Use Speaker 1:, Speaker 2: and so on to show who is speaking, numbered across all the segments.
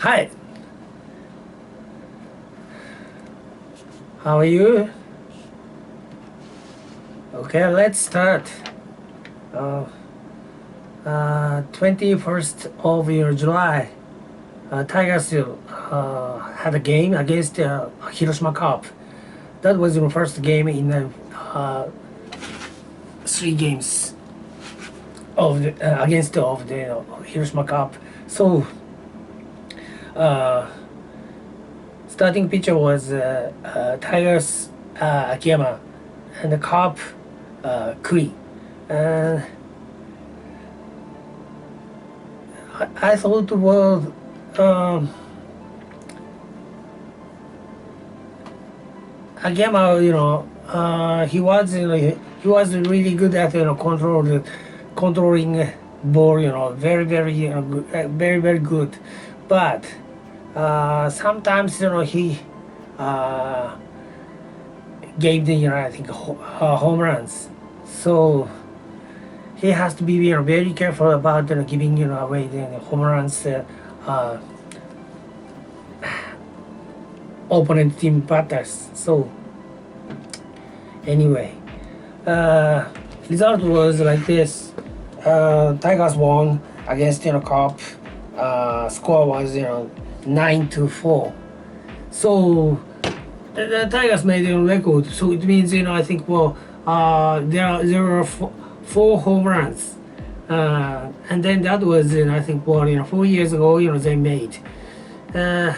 Speaker 1: Hi, how are you? Okay, let's start. Uh, 21st of July, Tigers had a game against Hiroshima Carp. That was the first game in the 3 games of against of the Hiroshima Carp. So starting pitcher was Tigers Akiyama and the Carp Kui. And I thought, well, Akiyama, he was, he was really good at, controlling ball, very, very, very, very good. But sometimes, he gave the, I think, home runs. So he has to be, very careful about, giving, away the home runs. Opponent team batters. So anyway, result was like this. Tigers won against Carp. Score was 9-4. So the Tigers made a record. So it means I think there were four home runs, and then that was I think 4 years ago they made. That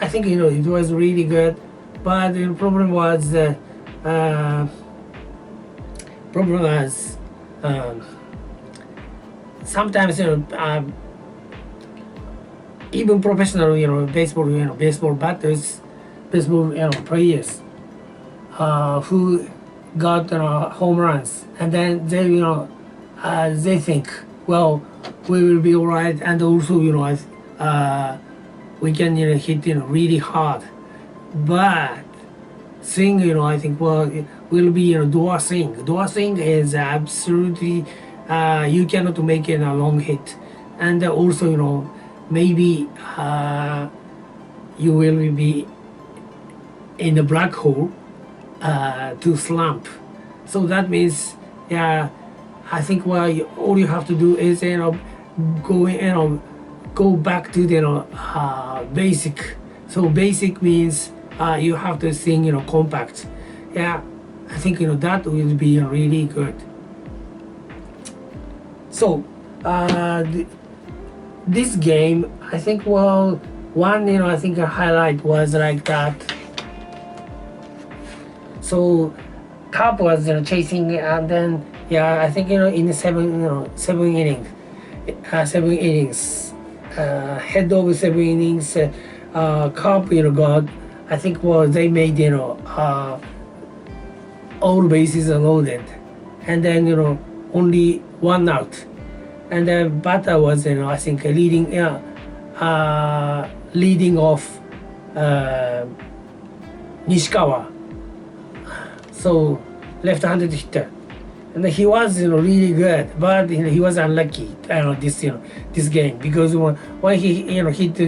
Speaker 1: I think it was really good, but the problem was sometimes even professional baseball batters, baseball players who got home runs, and then they think, well, we will be all right, and also we can hit really hard, but swing I think it will be door swing. Door swing is absolutely you cannot make a long hit, and also maybe you will be in the black hole to slump. So that means I think all you have to do is go back to the basic. So basic means you have to sing compact. I think that will be really good. So this game, I think one I think a highlight was like that. So Carp was chasing, and then I think in the seven innings, head over 7 innings, Carp got, I think they made all bases are loaded, and then only 1 out, and the batter was I think leading off Nishikawa, so left-handed hitter, and he was really good, but he was unlucky this game, because when he hit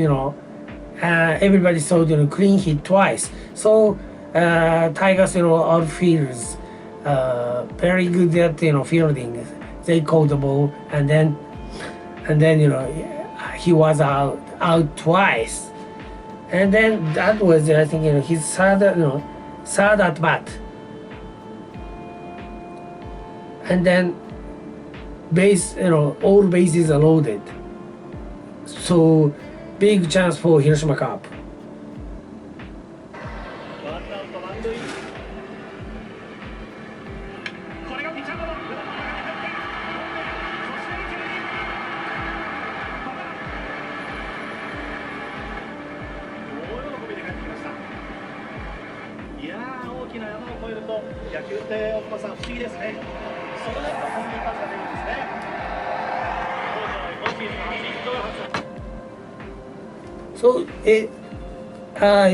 Speaker 1: everybody saw clean hit twice. So Tigers outfielders very good at fielding. They caught the ball, and then he was out twice, and then that was I think his third at bat, and then all bases are loaded. So big chance for Hiroshima Carp. So it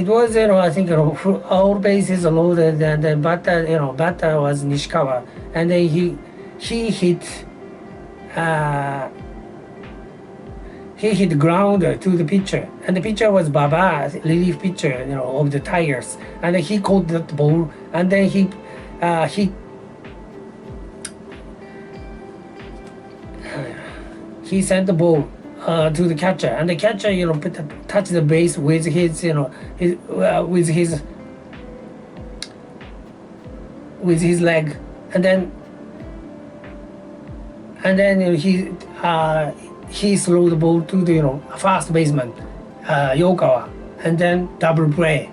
Speaker 1: was I think all bases loaded, and then batter was Nishikawa, and then he hit he hit the grounder to the pitcher, and the pitcher was Baba, relief pitcher, of the Tigers, and he caught that ball, and then he sent the ball to the catcher, and the catcher, touched the base with his leg, and then he threw the ball to the first baseman, Yokawa, and then double play.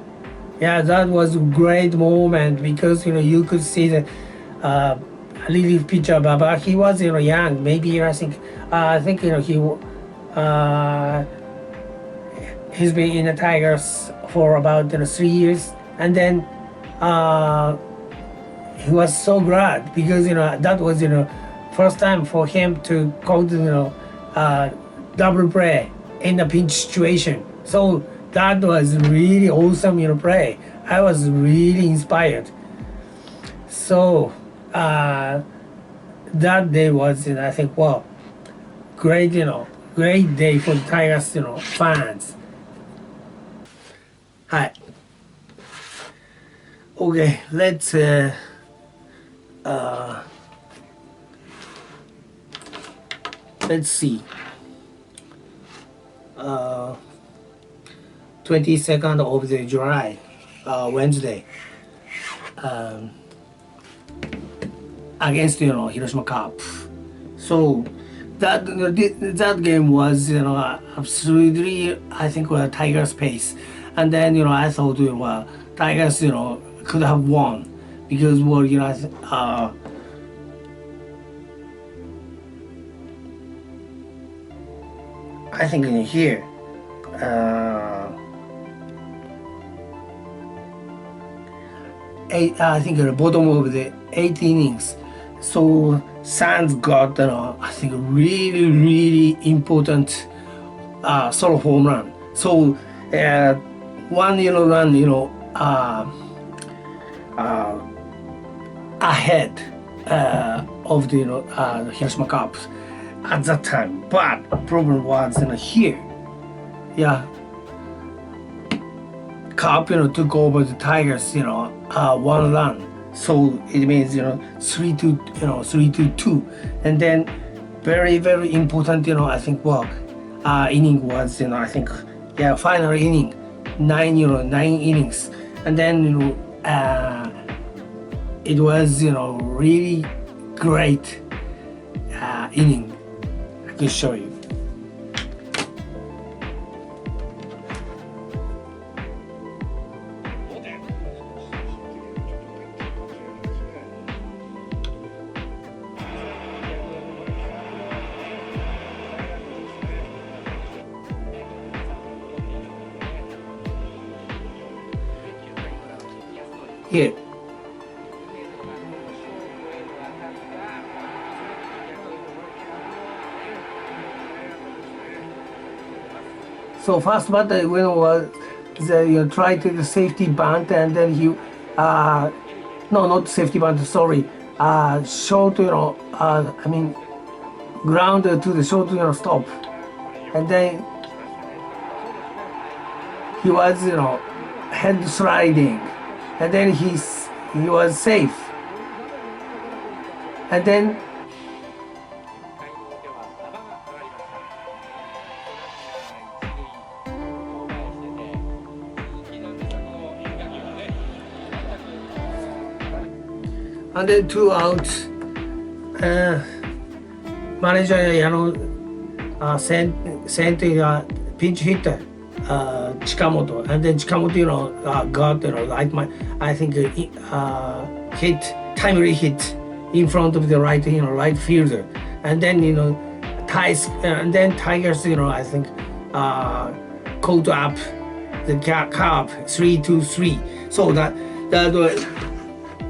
Speaker 1: Yeah, that was a great moment because you could see the relief pitcher Baba. He was young, maybe I think he's been in the Tigers for about 3 years, and then he was so glad because that was first time for him to call double play in a pinch situation. So that was really awesome play. I was really inspired. So that day was I think great great day for the Tigers fans. Hi. Okay, let's see. 22nd of the July, Wednesday, against Hiroshima Carp. So that game was absolutely I think Tigers pace, and then I thought Tigers could have won because I think in here I think at the bottom of the 8 innings, so Sands got I think really important solo home run. So one run ahead of the Hiroshima Carp at that time, but problem was here. Yeah, Carp took over the Tigers 1 run, so it means 3-2, and then very important I think inning was I think final inning, 9 innings, and then it was really great inning. I can show you. Here. So first batter was try to the safety bunt, and then he no, not safety bunt, sorry, short I mean ground to the short stop, and then he was head sliding, and then he was safe, and then and then 2 outs. Manager sent pinch hitter Chikamoto, and then Chikamoto got I think hit, timely hit in front of the right fielder, and then and then Tigers I think caught up the Carp 3-3. So that was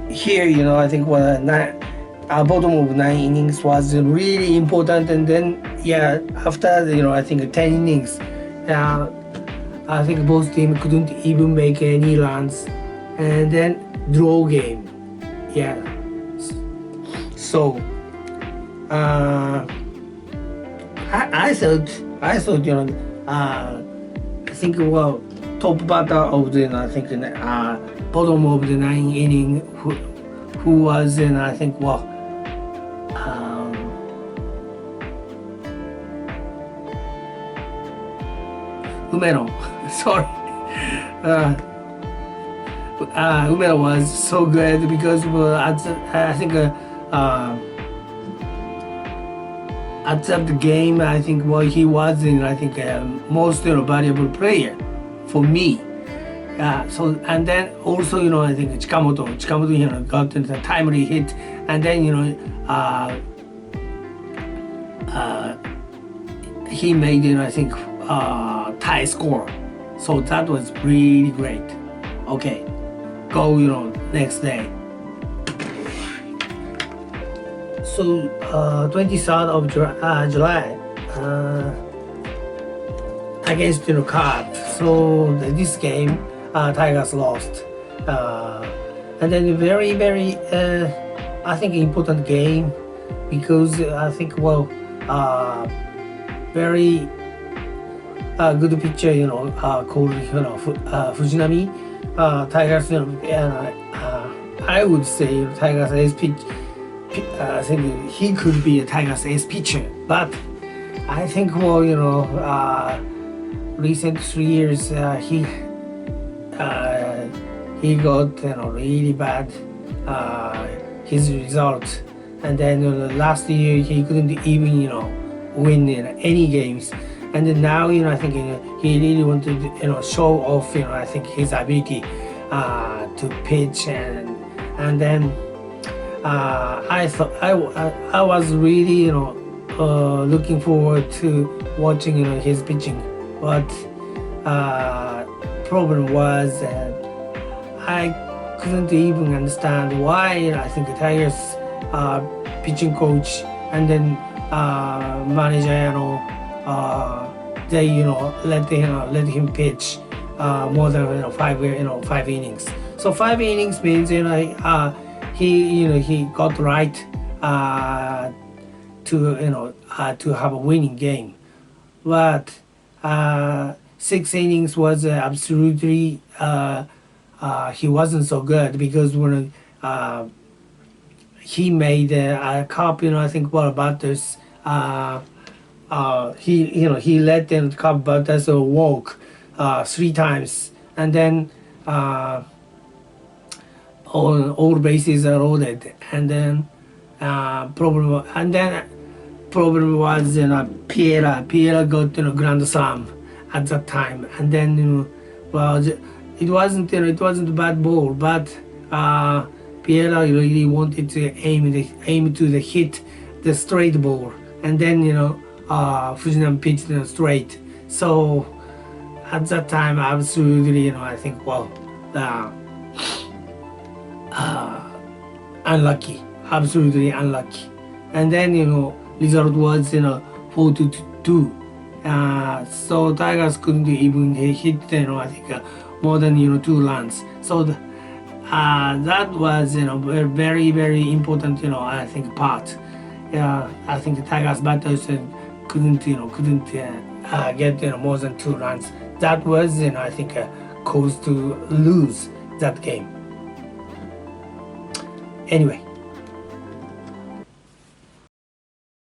Speaker 1: here I think bottom of 9 innings was really important, and then after I think 10 innings I think both teams couldn't even make any runs, and then draw game. So I thought I thought, I think, well, top batter of the, I think, bottom of the 9 inning, who was, I think, well, Umeno, sorry. Umeno was so good because, well, I think, at that game, I think, well, he was, I think, most, valuable player for me. So, and then also, I think Chikamoto, got the timely hit, and then, he made, I think, tie score. So that was really great. Okay, go, next day. So 23rd of July against Carp. So this game, Tigers lost, and then very I think important game because I think, well, very good pitcher, called, Fujinami. Tigers, I would say Tigers ace pitch. I think he could be a Tigers ace pitcher, but I think, well, recent 3 years he got, really bad his result, and then last year he couldn't even win any games, and then now I think he really wanted to show off I think his ability to pitch, and then I thought I was really looking forward to watching his pitching, but problem was I couldn't even understand why I think the Tigers pitching coach and then manager they let him pitch more than 5 innings. So 5 innings means he got right to have a winning game, but 6 innings was absolutely he wasn't so good because when he made a Carp, I think, well, batters, he let the Carp batters walk 3 times, and then all bases are loaded, and then problem was Piera got grand slam at that time, and then well, it wasn't a bad ball, but Piera really wanted to aim to hit the straight ball, and then Fujinami pitched straight. So at that time, absolutely I think, well, unlucky, absolutely unlucky, and then result was 4-2. So Tigers couldn't even hit I think more than 2 runs. So that was a very important I think part. I think the Tigers batters couldn't get more than 2 runs. That was I think cause to lose that game. Anyway,